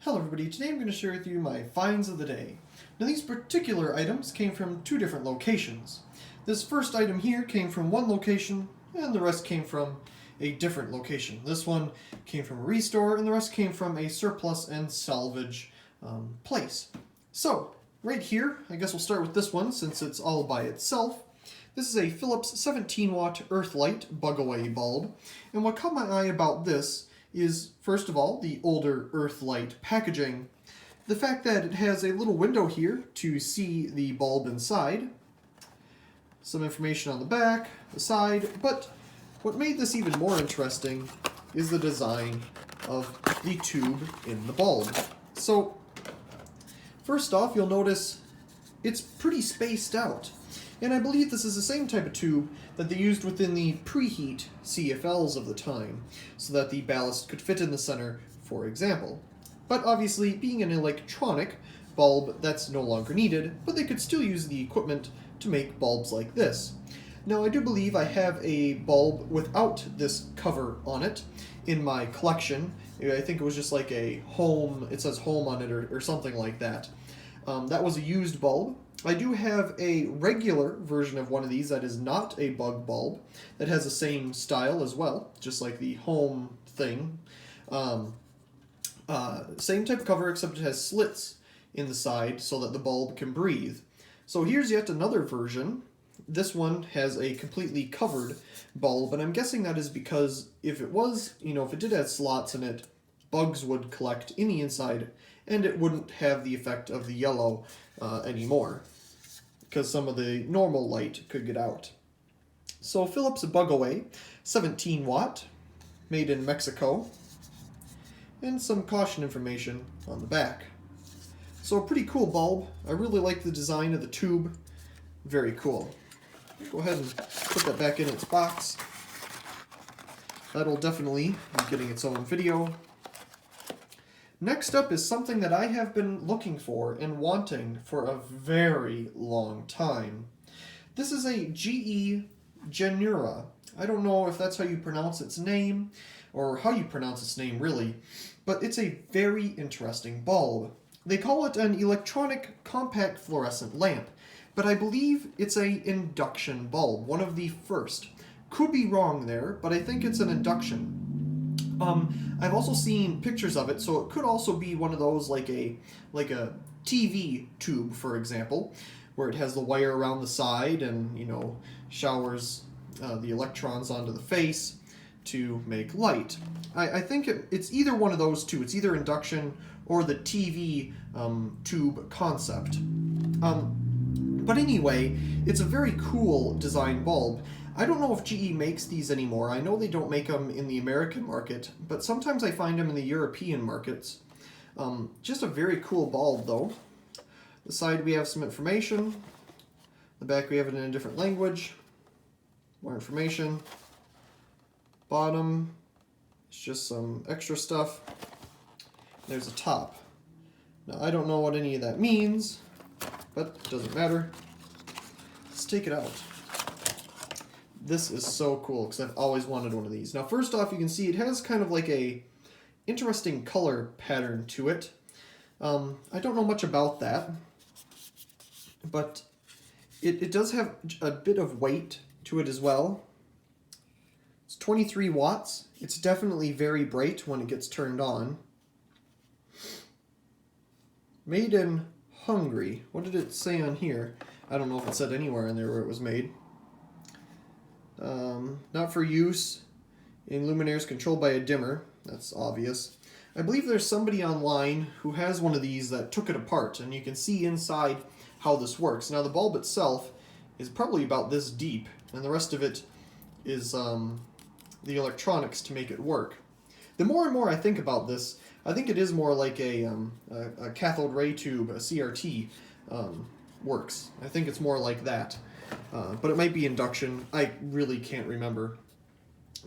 Hello everybody, today I'm going to share with you my finds of the day. Now these particular items came from two different locations. This first item here came from one location, and the rest came from a different location. This one came from a restore, and the rest came from a surplus and salvage place. So, right here, I guess we'll start with this one since it's all by itself. This is a Philips 17 watt Earthlight bug-away bulb, and what caught my eye about this is, first of all, the older Earthlight packaging, the fact that it has a little window here to see the bulb inside, some information on the back, the side, but what made this even more interesting is the design of the tube in the bulb. So, first off, you'll notice it's pretty spaced out. And I believe this is the same type of tube that they used within the preheat CFLs of the time, so that the ballast could fit in the center, for example. But obviously, being an electronic bulb, that's no longer needed, but they could still use the equipment to make bulbs like this. Now, I do believe I have a bulb without this cover on it in my collection. I think it was just like a home, it says home on it or something like that. That was a used bulb. I do have a regular version of one of these that is not a bug bulb, that has the same style as well, just like the home thing. Same type of cover, except it has slits in the side so that the bulb can breathe. So here's yet another version. This one has a completely covered bulb, and I'm guessing that is because if it was, if it did have slots in it, bugs would collect in the inside, and it wouldn't have the effect of the yellow anymore, because some of the normal light could get out. So Philips bug-away, 17 watt, made in Mexico, and some caution information on the back. So a pretty cool bulb. I really like the design of the tube. Very cool. Go ahead and put that back in its box. That'll definitely be getting its own video. Next up is something that I have been looking for and wanting for a very long time. This is a GE Genura. I don't know if that's how you pronounce its name, or how you pronounce its name really, but it's a very interesting bulb. They call it an electronic compact fluorescent lamp, but I believe it's an induction bulb, one of the first. Could be wrong there, but I think it's an induction. I've also seen pictures of it, so it could also be one of those like a TV tube, for example, where it has the wire around the side and, showers the electrons onto the face to make light. I think it's either one of those two. It's either induction or the TV tube concept. But anyway, it's a very cool design bulb. I don't know if GE makes these anymore. I know they don't make them in the American market, but sometimes I find them in the European markets. Just a very cool bulb, though. The side we have some information. The back we have it in a different language. More information. Bottom, it's just some extra stuff. There's a top. Now, I don't know what any of that means, but it doesn't matter. Let's take it out. This is so cool because I've always wanted one of these. Now, first off, you can see it has kind of like a interesting color pattern to it. I don't know much about that, but it does have a bit of weight to it as well. It's 23 watts. It's definitely very bright when it gets turned on. Made in Hungary. What did it say on here? I don't know if it said anywhere in there where it was made. Not for use in luminaires controlled by a dimmer. That's obvious. I believe there's somebody online who has one of these that took it apart, and you can see inside how this works. Now, the bulb itself is probably about this deep, and the rest of it is the electronics to make it work. The more and more I think about this, I think it is more like a cathode ray tube, a CRT, works. I think it's more like that. But it might be induction. I really can't remember.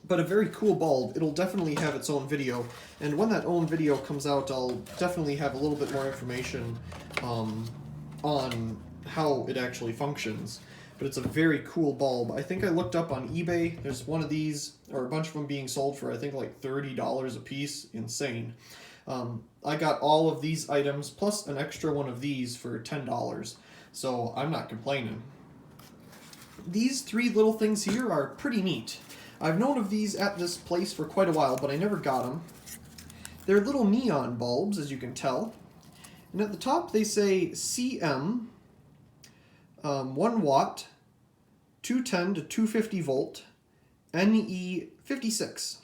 But a very cool bulb. It'll definitely have its own video. And when that own video comes out, I'll definitely have a little bit more information on how it actually functions. But it's a very cool bulb. I think I looked up on eBay. There's one of these, or a bunch of them being sold for, I think, like $30 a piece. Insane. I got all of these items plus an extra one of these for $10, so I'm not complaining. These three little things here are pretty neat. I've known of these at this place for quite a while, but I never got them. They're little neon bulbs, as you can tell. And at the top they say CM, 1 watt, 210 to 250 volt, NE 56.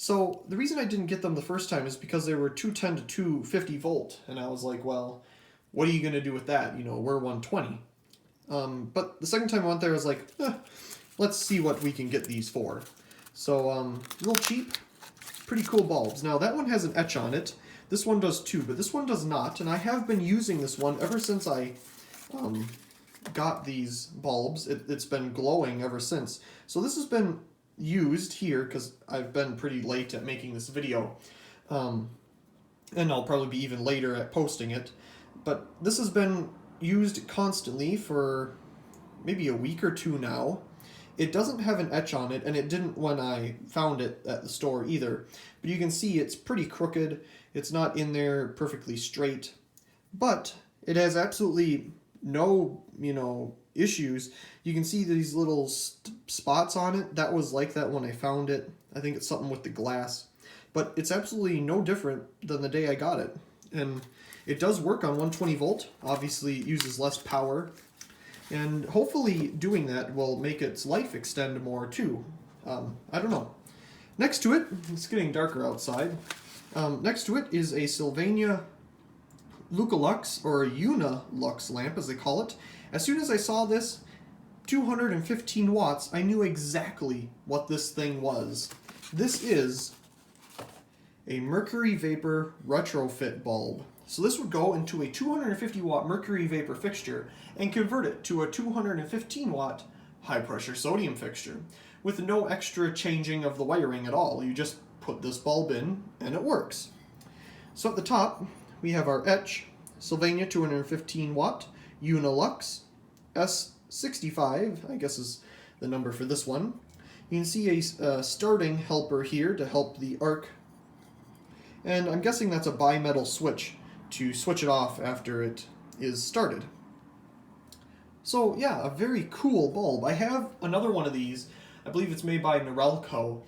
So the reason I didn't get them the first time is because they were 210 to 250 volt, and I was like, well, what are you going to do with that? You know, we're 120. But the second time I went there, I was like, let's see what we can get these for. So, a little cheap, pretty cool bulbs. Now, that one has an etch on it. This one does too, but this one does not, and I have been using this one ever since I got these bulbs. It's been glowing ever since. So this has been used here, because I've been pretty late at making this video, and I'll probably be even later at posting it, but this has been used constantly for maybe a week or two now. It doesn't have an etch on it, and it didn't when I found it at the store either, but you can see it's pretty crooked. It's not in there perfectly straight, but it has absolutely no, issues. You can see these little spots on it. That was like that when I found it. I think it's something with the glass, but it's absolutely no different than the day I got it. And it does work on 120 volt. Obviously, it uses less power, and hopefully doing that will make its life extend more too. I don't know. Next to it, it's getting darker outside. Next to it is a Sylvania Lux, or Unilux lamp, as they call it. As soon as I saw this, 215 watts, I knew exactly what this thing was. This is a mercury vapor retrofit bulb. So this would go into a 250 watt mercury vapor fixture and convert it to a 215 watt high pressure sodium fixture with no extra changing of the wiring at all. You just put this bulb in and it works. So at the top we have our etch, Sylvania 215 watt, Unilux, S65, I guess is the number for this one. You can see a starting helper here to help the arc, and I'm guessing that's a bimetal switch to switch it off after it is started. So yeah, a very cool bulb. I have another one of these. I believe it's made by Norelco.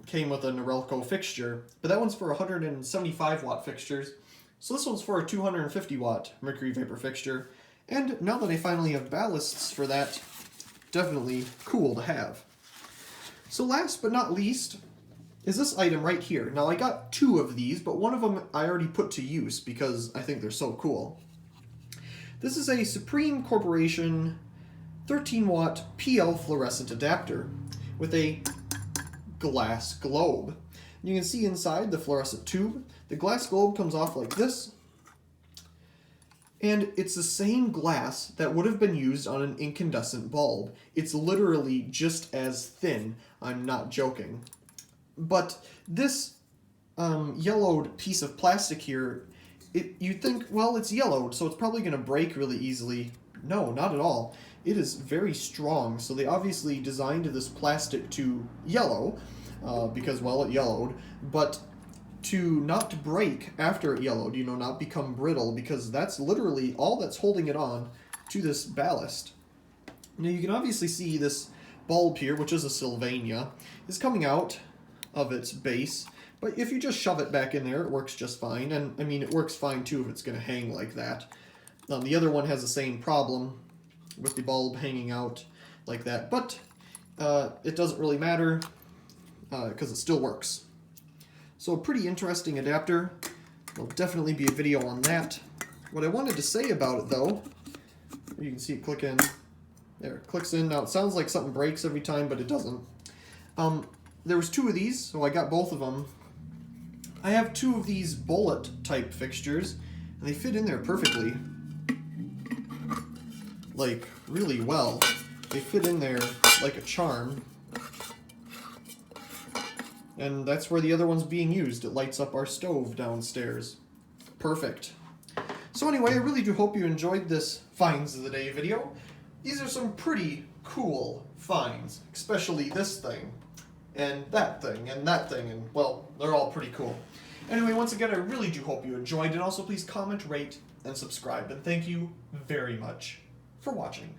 Came with a Norelco fixture, but that one's for 175 watt fixtures. So this one's for a 250 watt mercury vapor fixture. And now that I finally have ballasts for that, definitely cool to have. So last but not least is this item right here. Now I got two of these, but one of them I already put to use because I think they're so cool. This is a Supreme Corporation 13 watt PL fluorescent adapter with a glass globe. You can see inside the fluorescent tube, the glass globe comes off like this, and it's the same glass that would have been used on an incandescent bulb. It's literally just as thin. I'm not joking. But this yellowed piece of plastic here, you'd think, well, it's yellowed, so it's probably going to break really easily. No, not at all. It is very strong, so they obviously designed this plastic to yellow, because, well, it yellowed, but to not break after it yellowed, not become brittle, because that's literally all that's holding it on to this ballast. Now you can obviously see this bulb here, which is a Sylvania, is coming out of its base, but if you just shove it back in there, it works just fine, and I mean, it works fine too if it's going to hang like that. The other one has the same problem with the bulb hanging out like that, but it doesn't really matter because it still works. So a pretty interesting adapter. There'll definitely be a video on that. What I wanted to say about it though, you can see it click in. There, it clicks in. Now it sounds like something breaks every time, but it doesn't. There was two of these, so I got both of them. I have two of these bullet type fixtures, and they fit in there perfectly. Like, really well. They fit in there like a charm. And that's where the other one's being used. It lights up our stove downstairs. Perfect. So anyway, I really do hope you enjoyed this Finds of the Day video. These are some pretty cool finds, especially this thing, and that thing, and that thing, and well, they're all pretty cool. Anyway, once again, I really do hope you enjoyed, and also please comment, rate, and subscribe. And thank you very much for watching.